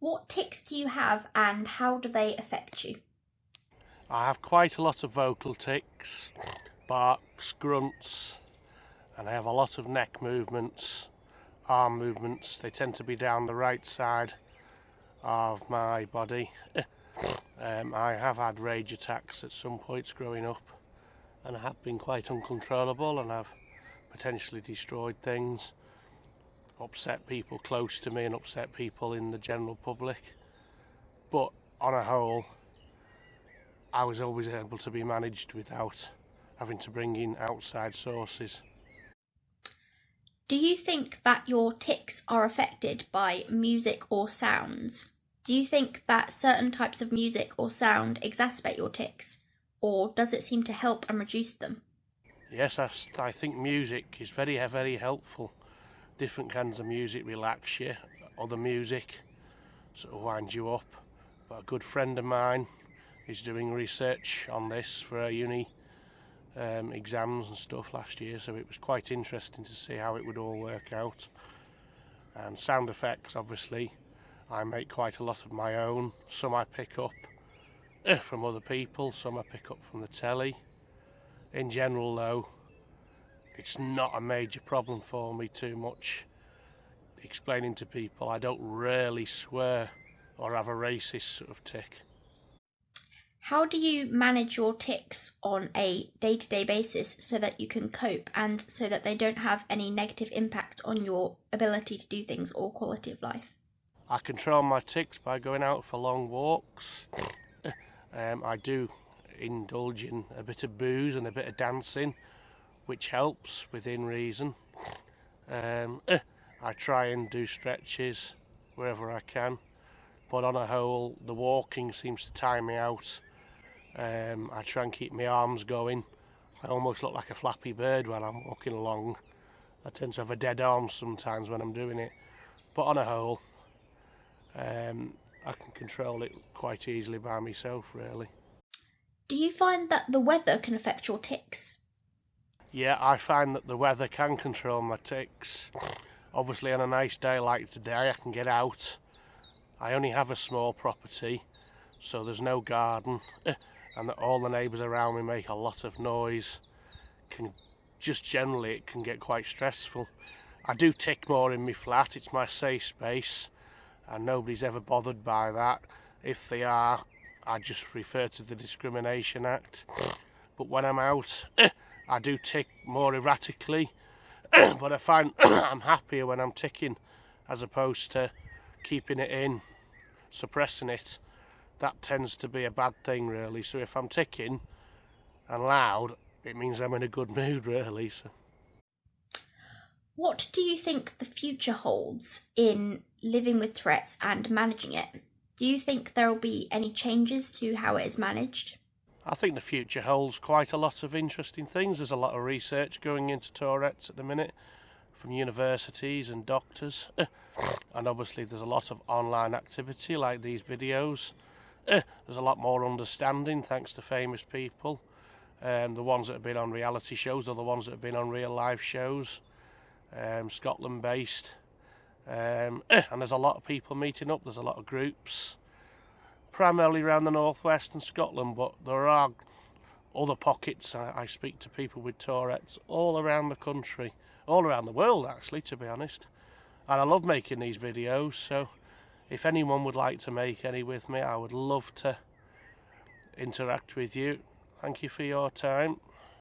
What tics do you have and how do they affect you? I have quite a lot of vocal tics, barks, grunts, and I have a lot of neck movements, arm movements. They tend to be down the right side of my body. I have had rage attacks at some points growing up, and I have been quite uncontrollable, and I've potentially destroyed things, upset people close to me and upset people in the general public. But on a whole, I was always able to be managed without having to bring in outside sources. Do you think that your tics are affected by music or sounds? Do you think that certain types of music or sound exacerbate your tics, or does it seem to help and reduce them? Yes, I think music is very, very helpful. Different kinds of music relax you, other music sort of winds you up. But a good friend of mine is doing research on this for a uni exams and stuff last year, so it was quite interesting to see how it would all work out. And sound effects, obviously, I make quite a lot of my own. Some I pick up from other people, some I pick up from the telly. In general though, it's not a major problem for me too much. Explaining to people I don't really swear or have a racist sort of tic. How do you manage your tics on a day-to-day basis so that you can cope and so that they don't have any negative impact on your ability to do things or quality of life? I control my tics by going out for long walks. I do indulge in a bit of booze and a bit of dancing, which helps within reason. I try and do stretches wherever I can, but on a whole the walking seems to tire me out. I try and keep my arms going. I almost look like a flappy bird when I'm walking along. I tend to have a dead arm sometimes when I'm doing it, but on a whole I can control it quite easily by myself, really. Do you find that the weather can affect your tics? Yeah, I find that the weather can control my tics. Obviously on a nice day like today I can get out. I only have a small property, so there's no garden, and all the neighbours around me make a lot of noise. Generally it can get quite stressful. I do tic more in my flat, it's my safe space, and nobody's ever bothered by that. If they are, I just refer to the Discrimination Act. But when I'm out, I do tic more erratically, but I find I'm happier when I'm ticking as opposed to keeping it in, suppressing it. That tends to be a bad thing, really. So if I'm ticking and loud, it means I'm in a good mood, really. So. What do you think the future holds in living with Tourette's and managing it? Do you think there will be any changes to how it is managed? I think the future holds quite a lot of interesting things. There's a lot of research going into Tourette's at the minute from universities and doctors. And obviously there's a lot of online activity like these videos. There's a lot more understanding thanks to famous people. The ones that have been on reality shows or the ones that have been on real life shows. Scotland based, and there's a lot of people meeting up. There's a lot of groups, primarily around the northwest and Scotland, but there are other pockets. I speak to people with Tourette's all around the country, all around the world actually, to be honest, and I love making these videos, so if anyone would like to make any with me, I would love to interact with you. Thank you for your time.